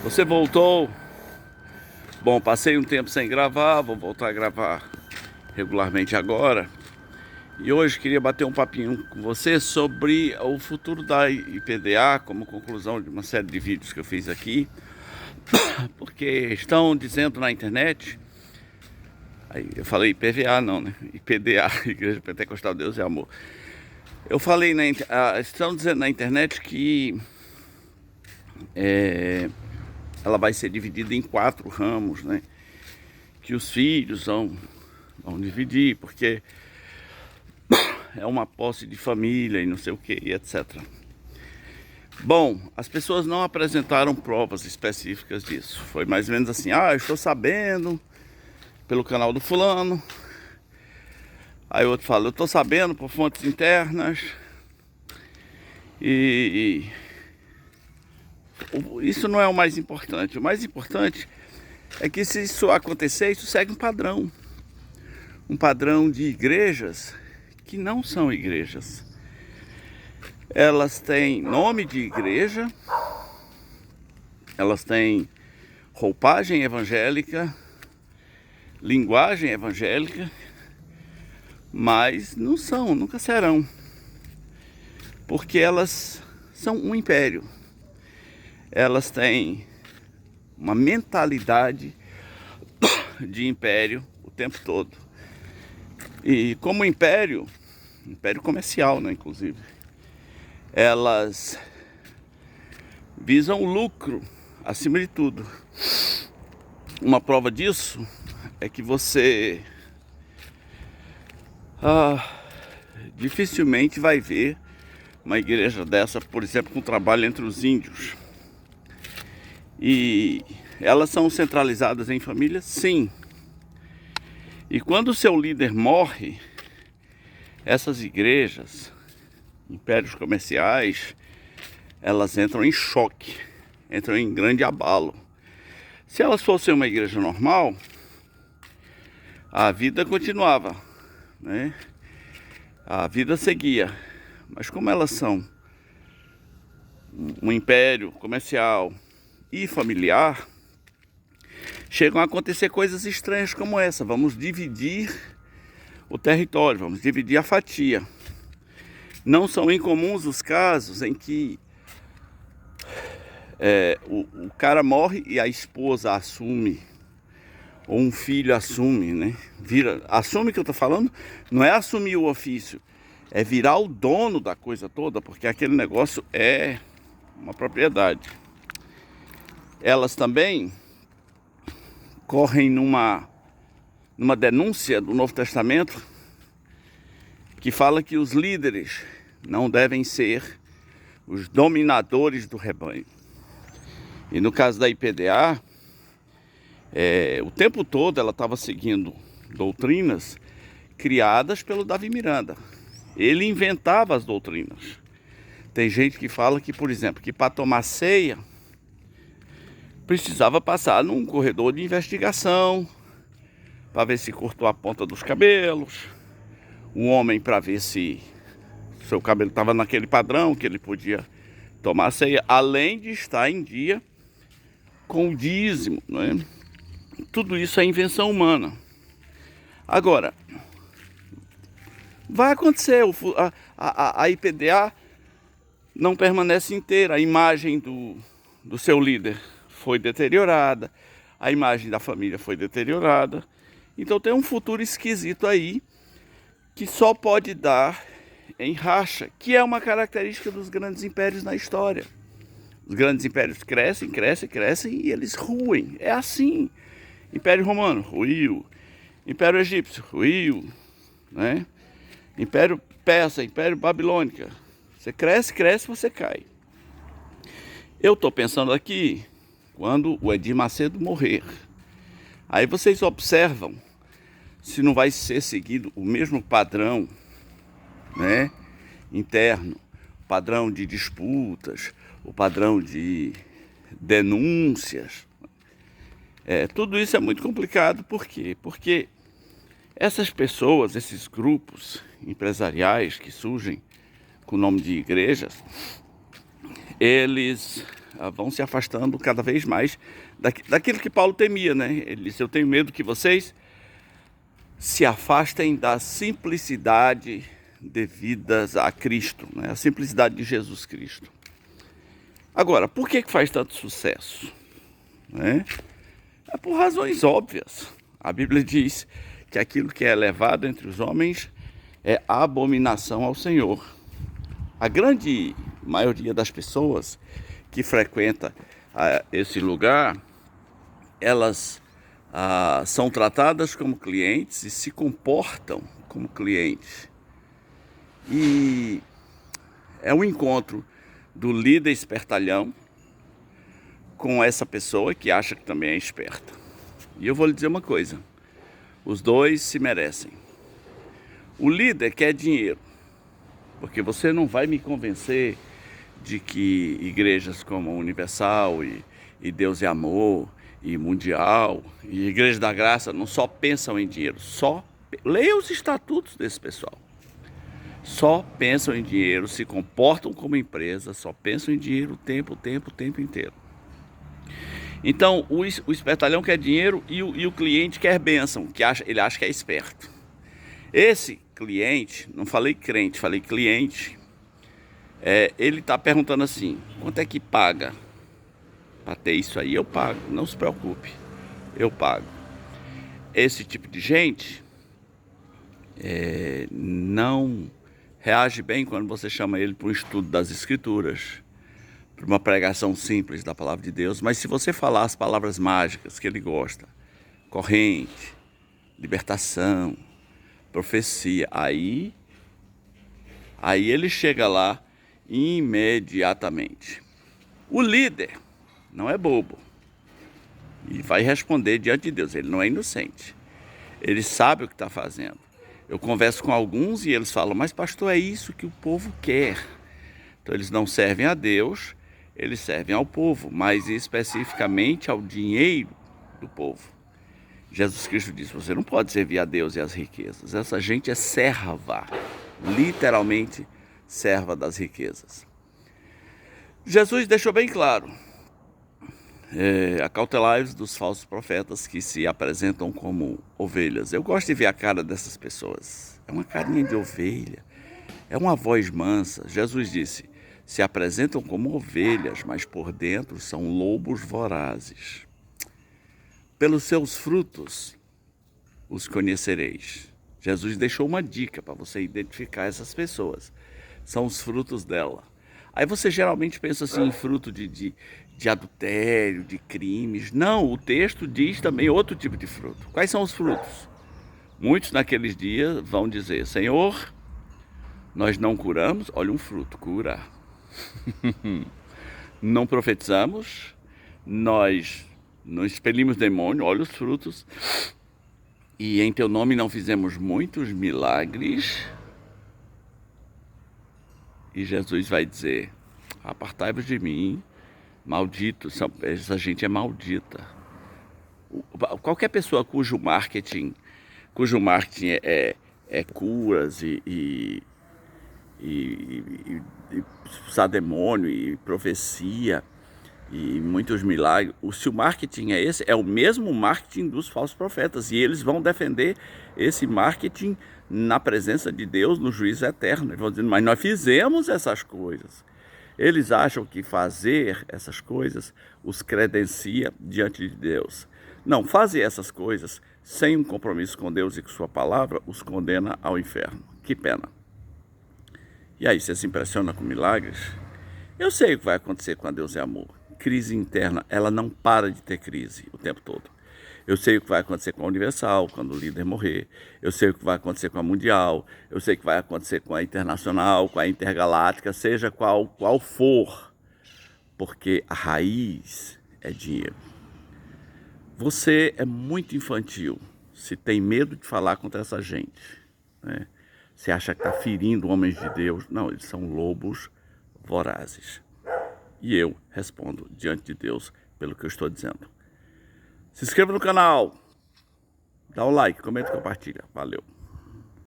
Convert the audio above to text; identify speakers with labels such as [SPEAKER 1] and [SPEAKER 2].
[SPEAKER 1] Você voltou? Bom, passei um tempo sem gravar, vou voltar a gravar regularmente agora. E hoje queria bater um papinho com você sobre o futuro da IPDA, como conclusão de uma série de vídeos que eu fiz aqui. Porque estão dizendo na internet, aí eu falei IPVA não, né? IPDA, Igreja Pentecostal Deus e Amor. Eu falei, estão dizendo na internet que ela vai ser dividida em 4 ramos, né? Que os filhos vão dividir, porque é uma posse de família e não sei o que, e etc. Bom, as pessoas não apresentaram provas específicas disso. Foi mais ou menos assim, eu estou sabendo pelo canal do fulano. Aí o outro fala, eu estou sabendo por fontes internas. E isso não é o mais importante. O mais importante é que se isso acontecer, isso segue um padrão. Um padrão de igrejas que não são igrejas. Elas têm nome de igreja, elas têm roupagem evangélica, linguagem evangélica, mas não são, nunca serão, porque elas são um império. Elas têm uma mentalidade de império o tempo todo. E como império comercial, né, inclusive, elas visam o lucro acima de tudo. Uma prova disso é que você dificilmente vai ver uma igreja dessa, por exemplo, com trabalho entre os índios. E elas são centralizadas em famílias, sim. E quando o seu líder morre, essas igrejas, impérios comerciais, elas entram em choque, entram em grande abalo. Se elas fossem uma igreja normal, a vida continuava, né? A vida seguia. Mas como elas são um império comercial e familiar, chegam a acontecer coisas estranhas como essa. Vamos dividir o território, vamos dividir a fatia. Não são incomuns os casos em que o cara morre e a esposa assume, ou um filho assume, né? Assume que eu tô falando, não é assumir o ofício, é virar o dono da coisa toda, porque aquele negócio é uma propriedade. Elas também correm numa denúncia do Novo Testamento que fala que os líderes não devem ser os dominadores do rebanho. E no caso da IPDA, o tempo todo ela estava seguindo doutrinas criadas pelo Davi Miranda. Ele inventava as doutrinas. Tem gente que fala que, por exemplo, que para tomar ceia precisava passar num corredor de investigação para ver se cortou a ponta dos cabelos, o homem para ver se seu cabelo estava naquele padrão que ele podia tomar ceia, além de estar em dia com o dízimo, não é? Tudo isso é invenção humana. Agora, vai acontecer, a IPDA não permanece inteira, a imagem do seu líder foi deteriorada, a imagem da família foi deteriorada. Então tem um futuro esquisito aí que só pode dar em racha, que é uma característica dos grandes impérios na história. Os grandes impérios crescem e eles ruem. É assim. Império Romano ruiu, Império Egípcio ruiu, né? Império Persa, Império Babilônica. Você cresce, você cai. Eu estou pensando aqui, quando o Edir Macedo morrer, aí vocês observam se não vai ser seguido o mesmo padrão, né, interno, padrão de disputas, o padrão de denúncias. Tudo isso é muito complicado. Por quê? Porque essas pessoas, esses grupos empresariais que surgem com o nome de igrejas, eles vão se afastando cada vez mais daquilo que Paulo temia, né? Ele disse, eu tenho medo que vocês se afastem da simplicidade devidas a Cristo, né? A simplicidade de Jesus Cristo. Agora, por que faz tanto sucesso? Né? É por razões óbvias. A Bíblia diz que aquilo que é elevado entre os homens é abominação ao Senhor. A grande maioria das pessoas que frequenta esse lugar, elas são tratadas como clientes e se comportam como clientes. E é um encontro do líder espertalhão com essa pessoa que acha que também é esperta. E eu vou lhe dizer uma coisa, os dois se merecem. O líder quer dinheiro, porque você não vai me convencer de que igrejas como Universal e Deus é Amor e Mundial e Igreja da Graça não só pensam em dinheiro, leia os estatutos desse pessoal. Só pensam em dinheiro, se comportam como empresa, só pensam em dinheiro o tempo inteiro. Então, o espertalhão quer dinheiro e o cliente quer bênção, ele acha que é esperto. Esse cliente, não falei crente, falei cliente, ele está perguntando assim, quanto é que paga para ter isso aí? Eu pago, não se preocupe, eu pago. Esse tipo de gente não reage bem quando você chama ele para um estudo das Escrituras, para uma pregação simples da Palavra de Deus, mas se você falar as palavras mágicas que ele gosta, corrente, libertação, profecia, aí ele chega lá imediatamente. O líder não é bobo e vai responder diante de Deus, ele não é inocente, ele sabe o que está fazendo. Eu converso com alguns e eles falam, mas pastor, é isso que o povo quer. Então eles não servem a Deus, eles servem ao povo, mas especificamente ao dinheiro do povo. Jesus Cristo disse, você não pode servir a Deus e as riquezas. Essa gente é serva, literalmente serva das riquezas. Jesus deixou bem claro, acautelai-vos dos falsos profetas que se apresentam como ovelhas. Eu gosto de ver a cara dessas pessoas. É uma carinha de ovelha, é uma voz mansa. Jesus disse, se apresentam como ovelhas, mas por dentro são lobos vorazes. Pelos seus frutos os conhecereis. Jesus deixou uma dica para você identificar essas pessoas. São os frutos dela. Aí você geralmente pensa assim em fruto de adultério, de crimes. Não, o texto diz também outro tipo de fruto. Quais são os frutos? Muitos naqueles dias vão dizer, Senhor, nós não curamos, olha um fruto, cura. Não profetizamos, nós não expelimos demônio, olha os frutos. E em teu nome não fizemos muitos milagres. E Jesus vai dizer, apartai-vos de mim, malditos, essa gente é maldita. Qualquer pessoa cujo marketing é curas e expulsar demônio e profecia e muitos milagres, se o marketing é esse, é o mesmo marketing dos falsos profetas, e eles vão defender esse marketing na presença de Deus, no juízo eterno. Eles vão dizendo, mas nós fizemos essas coisas. Eles acham que fazer essas coisas os credencia diante de Deus. Não, fazer essas coisas sem um compromisso com Deus e com sua palavra os condena ao inferno. Que pena. E aí, você se impressiona com milagres? Eu sei o que vai acontecer com a Deus é Amor. Crise interna, ela não para de ter crise o tempo todo. Eu sei o que vai acontecer com a Universal, quando o líder morrer. Eu sei o que vai acontecer com a Mundial. Eu sei o que vai acontecer com a Internacional, com a Intergaláctica, seja qual for. Porque a raiz é dinheiro. Você é muito infantil se tem medo de falar contra essa gente, né? Você acha que está ferindo homens de Deus. Não, eles são lobos vorazes. E eu respondo diante de Deus pelo que eu estou dizendo. Se inscreva no canal, dá um like, comenta e compartilha. Valeu!